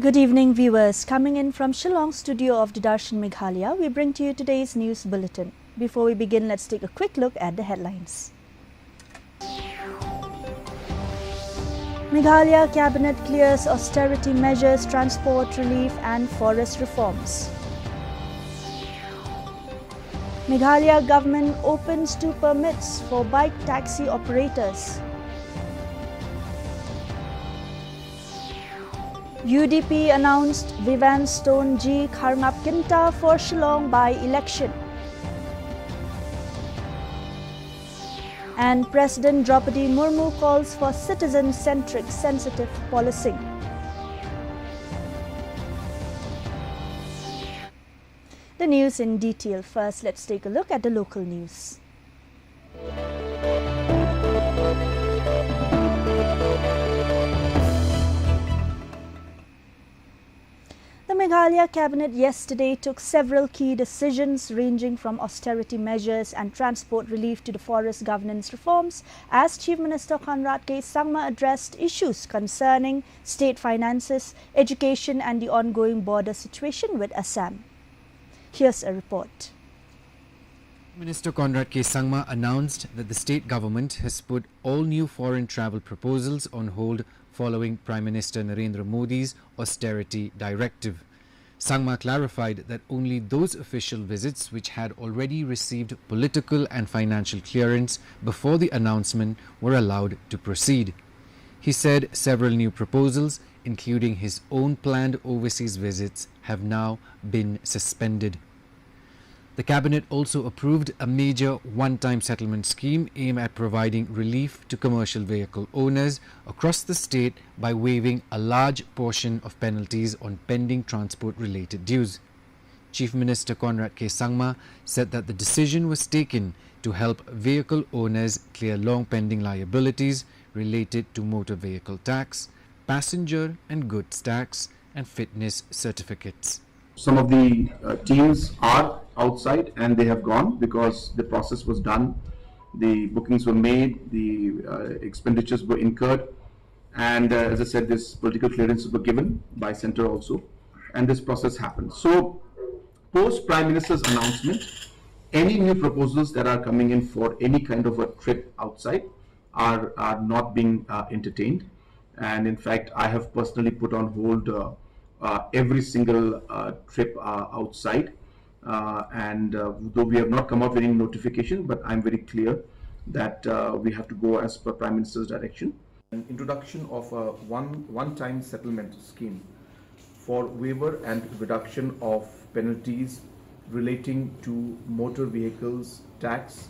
Good evening, viewers. Coming in from Shillong studio of Didarshan Meghalaya, we bring to you today's news bulletin. Before we begin, let's take a quick look at the headlines. Meghalaya Cabinet clears austerity measures, transport relief and forest reforms. Meghalaya government opens 2 permits for bike taxi operators. UDP announced Vivan Stone G Kharmapkinta for Shillong by-election. And President Draupadi Murmu calls for citizen-centric sensitive policing. The news in detail. First, let's take a look at the local news. The Meghalaya Cabinet yesterday took several key decisions ranging from austerity measures and transport relief to the forest governance reforms as Chief Minister Conrad K. Sangma addressed issues concerning state finances, education and the ongoing border situation with Assam. Here's a report. Minister Conrad K. Sangma announced that the state government has put all new foreign travel proposals on hold following Prime Minister Narendra Modi's austerity directive. Sangma clarified that only those official visits which had already received political and financial clearance before the announcement were allowed to proceed. He said several new proposals, including his own planned overseas visits, have now been suspended. The Cabinet also approved a major one-time settlement scheme aimed at providing relief to commercial vehicle owners across the state by waiving a large portion of penalties on pending transport-related dues. Chief Minister Conrad K. Sangma said that the decision was taken to help vehicle owners clear long-pending liabilities related to motor vehicle tax, passenger and goods tax, and fitness certificates. Some of the teams are outside and they have gone because the process was done, the bookings were made, the expenditures were incurred, and as I said, this political clearances were given by centre also, and this process happened. So post Prime Minister's announcement, any new proposals that are coming in for any kind of a trip outside are not being entertained, and in fact I have personally put on hold every single trip outside, and though we have not come out with any notification, but I'm very clear that we have to go as per Prime Minister's direction. An introduction of a one-time settlement scheme for waiver and reduction of penalties relating to motor vehicles tax,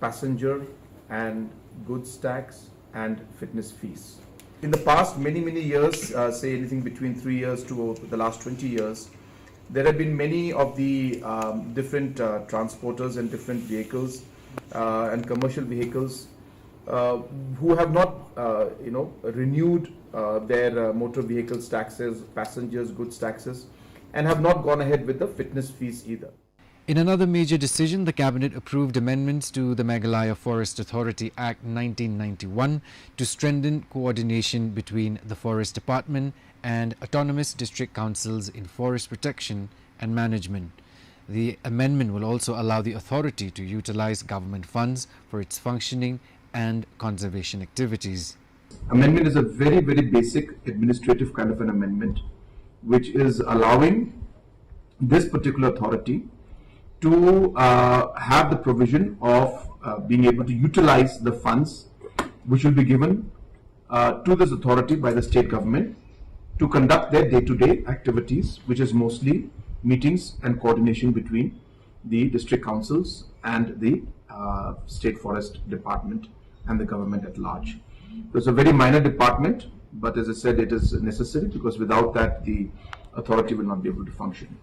passenger and goods tax and fitness fees. In the past many years, say anything between 3 years to the last 20 years, there have been many of the different transporters and different vehicles and commercial vehicles who have not renewed their motor vehicles taxes, passengers goods taxes, and have not gone ahead with the fitness fees either. In another major decision, the Cabinet approved amendments to the Meghalaya Forest Authority Act 1991 to strengthen coordination between the Forest Department and autonomous district councils in forest protection and management. The amendment will also allow the authority to utilize government funds for its functioning and conservation activities. Amendment is a very basic administrative kind of an amendment, which is allowing this particular authority to have the provision of being able to utilize the funds which will be given to this authority by the state government to conduct their day-to-day activities, which is mostly meetings and coordination between the district councils and the state forest department and the government at large. It's a very minor department, but as I said, it is necessary because without that the authority will not be able to function.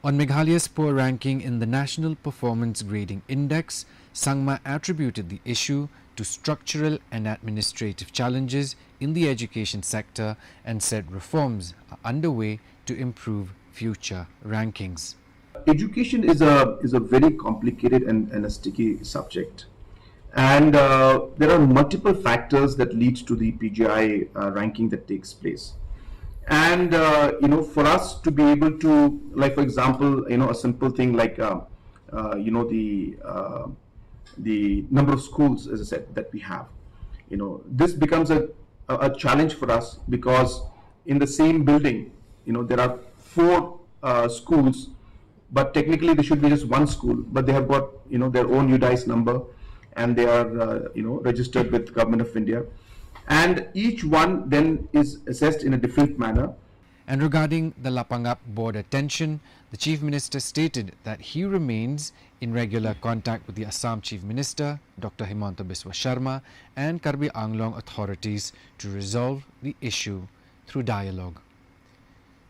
On Meghalaya's poor ranking in the National Performance Grading Index, Sangma attributed the issue to structural and administrative challenges in the education sector and said reforms are underway to improve future rankings. Education is a very complicated and a sticky subject. And there are multiple factors that lead to the PGI ranking that takes place. And for us to be able to, like for example, a simple thing like the number of schools, as I said, that we have. This becomes a challenge for us, because in the same building, there are four schools, but technically there should be just one school, but they have got their own UDICE number, and they are registered with Government of India, and each one then is assessed in a different manner. And regarding the Lapangap border tension, the Chief Minister stated that he remains in regular contact with the Assam Chief Minister, Dr. Himanta Biswa Sharma, and Karbi Anglong authorities to resolve the issue through dialogue.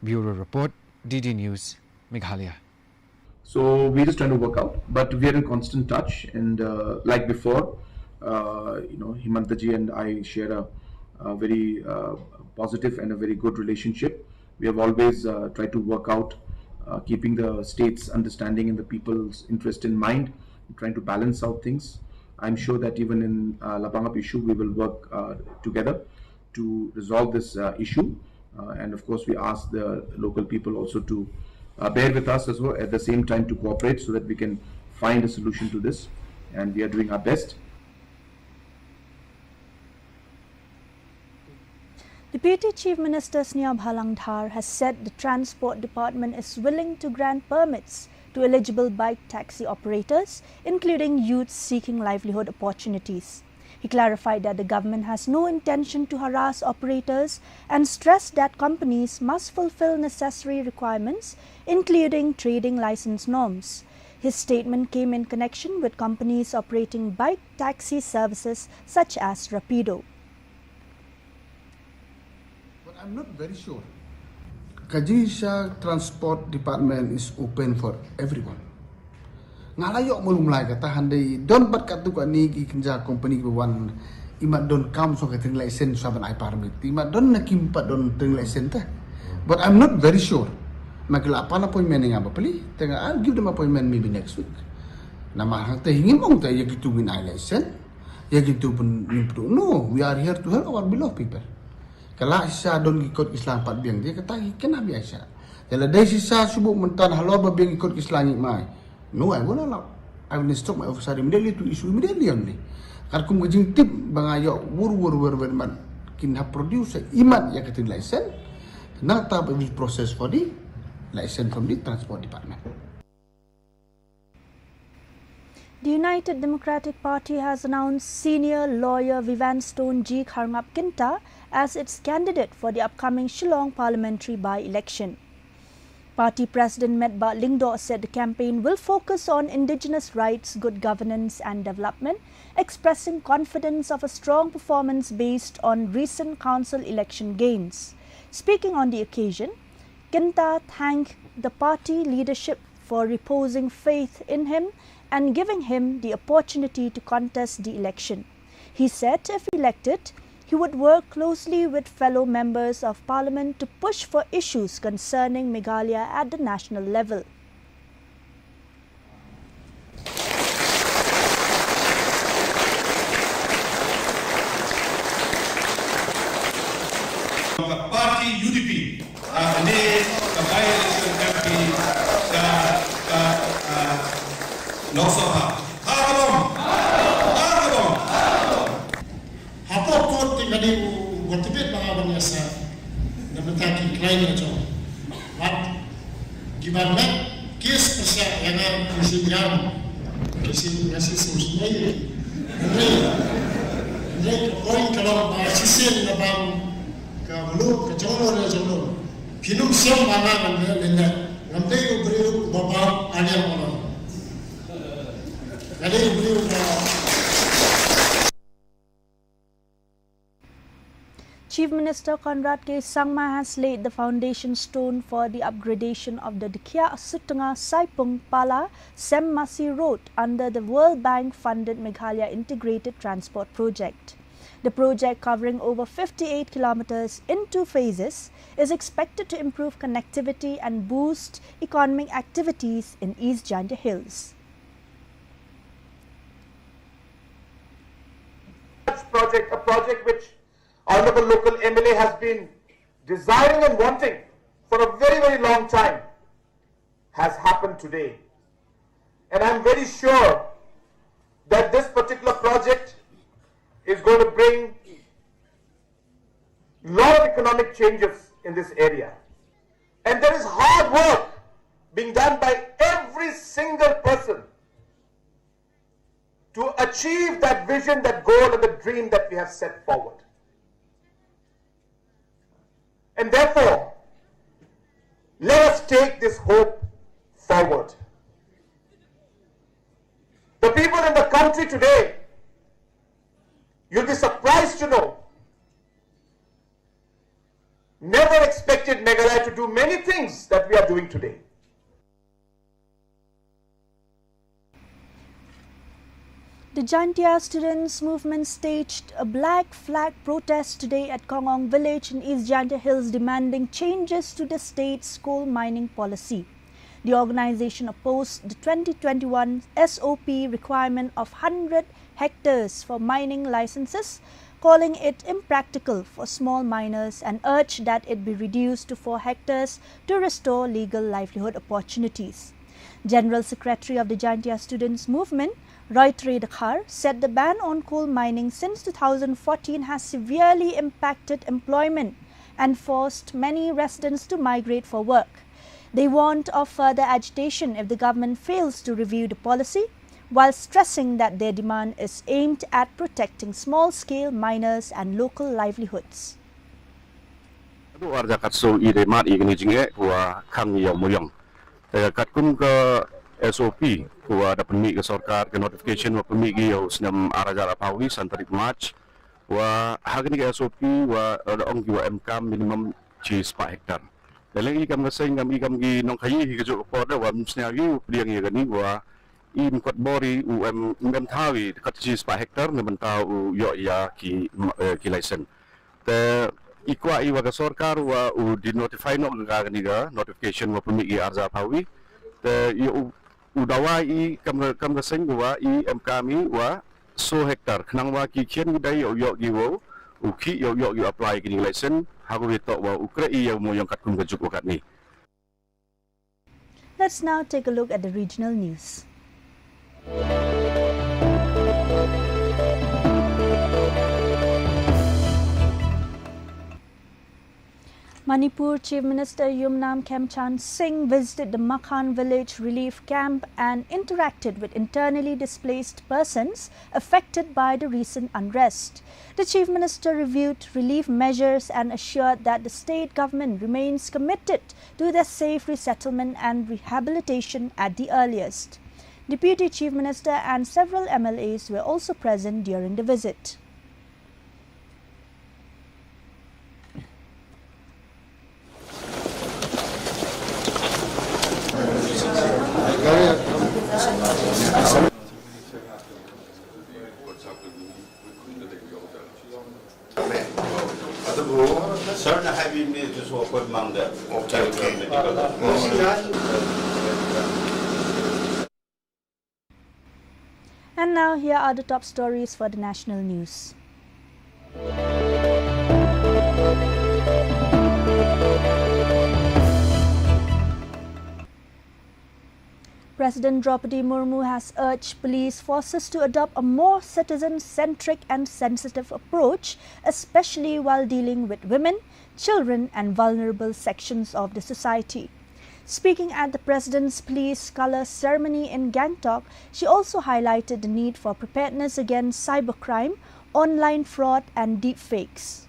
Bureau Report, DD News, Meghalaya. So we're just trying to work out, but we are in constant touch, and like before, Himantaji and I share a very positive and a very good relationship. We have always tried to work out, keeping the state's understanding and the people's interest in mind, trying to balance out things. I'm sure that even in Lapangap issue, we will work together to resolve this issue. And of course, we ask the local people also to bear with us as well, at the same time to cooperate, so that we can find a solution to this. And we are doing our best. Deputy Chief Minister Sneha Bhalangdhar has said the Transport Department is willing to grant permits to eligible bike taxi operators, including youths seeking livelihood opportunities. He clarified that the government has no intention to harass operators and stressed that companies must fulfill necessary requirements, including trading license norms. His statement came in connection with companies operating bike taxi services such as Rapido. I'm not very sure. Kajisha Transport Department is open for everyone. Ngalayo mo lumlay ka tahan day don bat katu ka ni ikinja company ko one imat don come so ka ting license sa ban I permit. Imat don nakimpa don ting license ta. But I'm not very sure. Magla pa na appointment nga ba pali? Tenga I'll give them appointment maybe next week. Na mahang ta hingin mong ta yagitu min I license. Yagitu pun no, we are here to help our beloved people. Kalau isa don ikut Islam pat biang dia kata kena biasa. Kalau dari sisa subuk mentan halal biang ikut Islam ni mai. No, I won't allow. I will instruct my officer immediately to issue immediately only. Kalau kum gajing tip bangayo wur man kin have produce imat ya ketin license. Now tap will process for the license from the Transport Department. The United Democratic Party has announced senior lawyer Vivan Stone G. Kharngap Kinta as its candidate for the upcoming Shillong parliamentary by-election. Party President Metba Lingdo said the campaign will focus on indigenous rights, good governance and development, expressing confidence of a strong performance based on recent council election gains. Speaking on the occasion, Kinta thanked the party leadership for reposing faith in him and giving him the opportunity to contest the election. He said if elected, he would work closely with fellow members of parliament to push for issues concerning Meghalaya at the national level. Party UDP ini by-election MP Lok Sabha. Hapo kote kadi watibet mga banyasa na mataki klaim na jo. Wat gibangat kis pasya yana kusinyam kasi nasi susmay. Andre koin kalau mahasiswa na bang kamu kejono na jono. Pinum siam mana nanda ngamde ubri bapa aliam mana. Kadi ubri Chief Minister Conrad K. Sangma has laid the foundation stone for the upgradation of the Dikhya Sutanga Saipung Pala Semmasi Road under the World Bank funded Meghalaya Integrated Transport Project. The project, covering over 58 kilometers in 2 phases, is expected to improve connectivity and boost economic activities in East Jhantia Hills. A project which Honorable Local MLA has been desiring and wanting for a very, very long time has happened today. And I'm very sure that this particular project is going to bring a lot of economic changes in this area. And there is hard work being done by every single person to achieve that vision, that goal, and the dream that we have set forward. And therefore, let us take this hope forward. The people in the country today, you'll be surprised to know, never expected Meghalaya to do many things that we are doing today. The Jaintia students movement staged a black flag protest today at Kongong village in East Jaintia Hills demanding changes to the state's coal mining policy. The organization opposed the 2021 SOP requirement of 100 hectares for mining licenses, calling it impractical for small miners, and urged that it be reduced to 4 hectares to restore legal livelihood opportunities. General Secretary of the Jaintia Students Movement, Roy Tredakar, said the ban on coal mining since 2014 has severely impacted employment and forced many residents to migrate for work. They warned of further agitation if the government fails to review the policy, while stressing that their demand is aimed at protecting small-scale miners and local livelihoods. SOP kuwa da permit ke sarkar ke notification wa permit gi yo snam araja apawi santarik March wa hagni ke SOP wa ong gi wa MK minimum chi 4 hektar dalang ikam ngaseng ngam ikam gi nong khayi hi ke jo ko da wa msnya gi priang ye gani wa im kot bori UM thawi kat chi 4 hektar ne banta u yo ya ki license te ikwa i wa ke sarkar wa u di notify no ga gani ga notification wa permit gi araja apawi te yo udawa i kam seng wa i kami wa so hektar knang wa ki kien dai yo gi wo u ki yo gi apply ki license ha ko to wa ukre i yo mo yang kat kum ka juk kat ni. Let's now take a look at the regional news. Manipur Chief Minister Yumnam Khemchan Singh visited the Makhan village relief camp and interacted with internally displaced persons affected by the recent unrest. The Chief Minister reviewed relief measures and assured that the state government remains committed to their safe resettlement and rehabilitation at the earliest. Deputy Chief Minister and several MLAs were also present during the visit. And now here are the top stories for the national news. President Draupadi Murmu has urged police forces to adopt a more citizen-centric and sensitive approach, especially while dealing with women, children and vulnerable sections of the society. Speaking at the President's Police Colour ceremony in Gangtok, she also highlighted the need for preparedness against cybercrime, online fraud and deepfakes.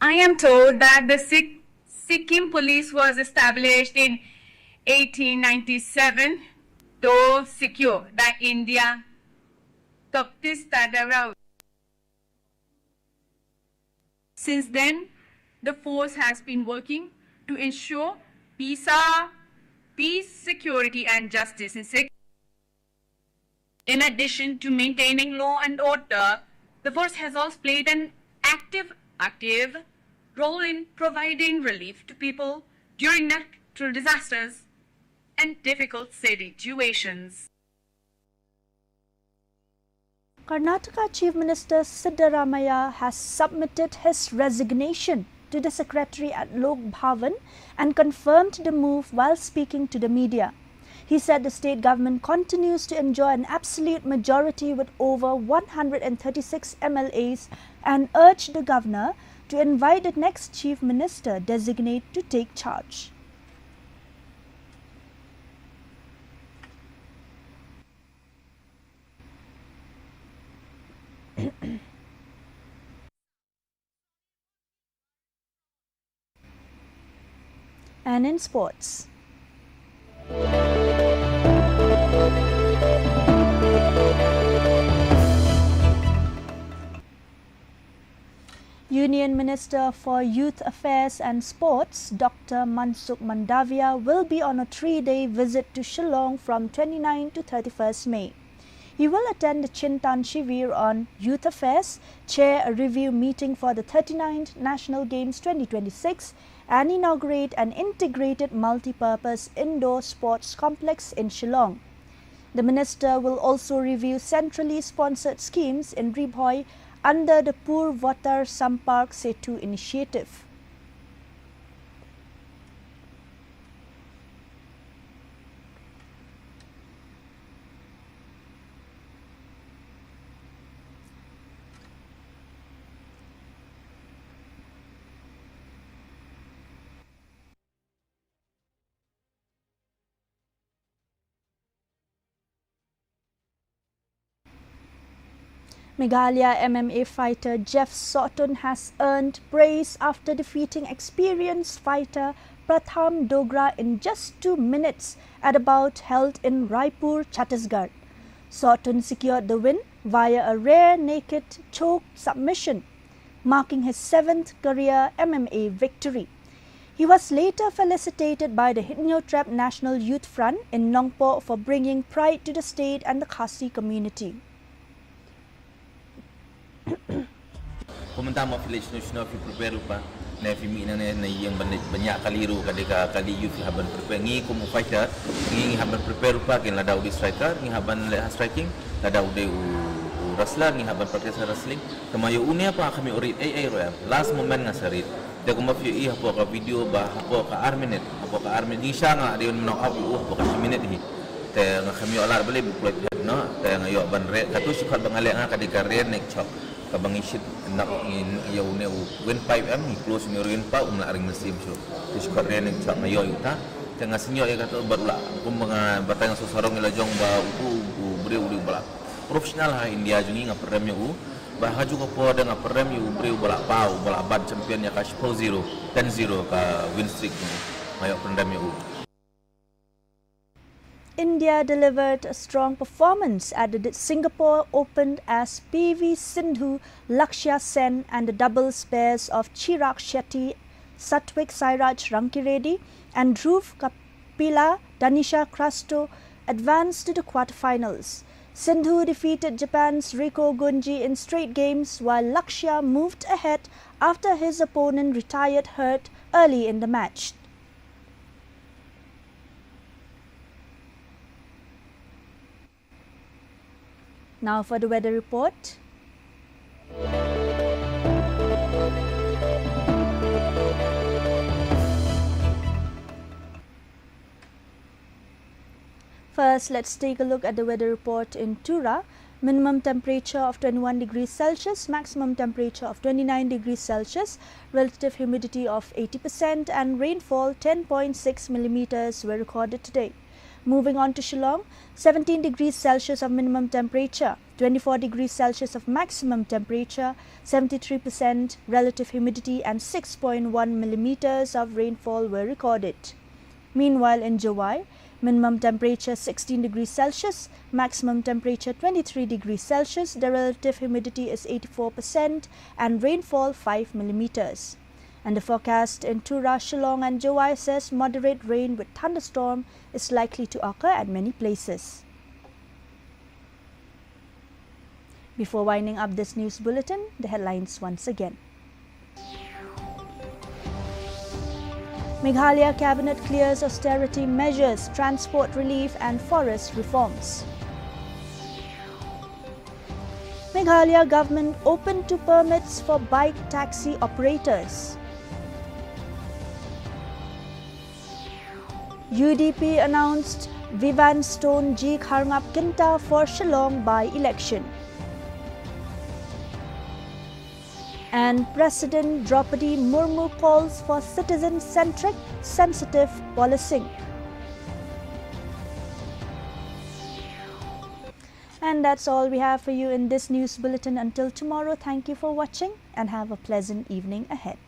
I am told that the Sikkim police was established in 1897 to secure the India Kaptis. Since then, the force has been working to ensure peace, security and justice in Sikkim. In addition to maintaining law and order, the force has also played an active role in providing relief to people during natural disasters and difficult situations. Karnataka Chief Minister Siddaramaiah has submitted his resignation to the secretary at Lok Bhavan and confirmed the move while speaking to the media. He said the state government continues to enjoy an absolute majority with over 136 MLAs and urged the governor to invite the next chief minister designate to take charge. And in sports. Union Minister for Youth Affairs and Sports, Dr. Mansukh Mandavia, will be on a 3-day visit to Shillong from 29 to 31st May. He will attend the Chintan Shivir on Youth Affairs, chair a review meeting for the 39th National Games 2026, and inaugurate an integrated multi-purpose indoor sports complex in Shillong. The minister will also review centrally sponsored schemes in Ribhoi under the Purvotar Sampark Setu initiative. Meghalaya MMA fighter Jeff Sawton has earned praise after defeating experienced fighter Pratham Dogra in just 2 minutes at a bout held in Raipur, Chhattisgarh. Sawton secured the win via a rare naked choke submission, marking his 7th career MMA victory. He was later felicitated by the Hitnyotrap National Youth Front in Nongpo for bringing pride to the state and the Khasi community. Pemerintah village national fi prepare lupa na fi mi na yang banyak kali ru kali youth haban prepare ngi kum fighter ngi haban prepare lupa kin lada udi striker ngi haban striking lada udi wrestler ngi haban practice wrestling kamayo unia pa kami urit royal last moment ngasarit de kum fi hapo ka video ba hapo ka arminet ni sanga dia knock out hapo ka minute hi te kami olar beli buku no te ngayo ban re katu sukat bangale nga kadika re nek chok kabang isit nak in yaw ne win 5m ni close ni rin pa aring mesim so sukat re nek chok ngayo ita te ngasinyo ya katu barula kum mga batang susarong ila jong ba bre uri bala profesional ha India jungi nga prem yu ba haju ko po da nga prem yu bre bala pau bala bad champion ya ka 10-0 ka win streak ngayo prem yu. India delivered a strong performance at the Singapore Open as PV Sindhu, Lakshya Sen and the doubles pairs of Chirag Shetty, Satwik Sairaj Rankireddy and Dhruv Kapila Danisha Krasto advanced to the quarterfinals. Sindhu defeated Japan's Riko Gunji in straight games while Lakshya moved ahead after his opponent retired hurt early in the match. Now for the weather report. First, let's take a look at the weather report in Tura. Minimum temperature of 21 degrees Celsius, maximum temperature of 29 degrees Celsius, relative humidity of 80% and rainfall 10.6 millimeters were recorded today. Moving on to Shillong, 17 degrees Celsius of minimum temperature, 24 degrees Celsius of maximum temperature, 73% relative humidity and 6.1 millimeters of rainfall were recorded. Meanwhile, in Jowai, minimum temperature 16 degrees Celsius, maximum temperature 23 degrees Celsius, the relative humidity is 84% and rainfall 5 millimeters. And the forecast in Tura, Shillong and Jowai says moderate rain with thunderstorm is likely to occur at many places. Before winding up this news bulletin, the headlines once again. Meghalaya Cabinet clears austerity measures, transport relief and forest reforms. Meghalaya government open to permits for bike taxi operators. UDP announced Vivan Stone Jeek Harngap Kinta for Shillong by-election. And President Draupadi Murmu calls for citizen-centric, sensitive policing. And that's all we have for you in this news bulletin. Until tomorrow, thank you for watching and have a pleasant evening ahead.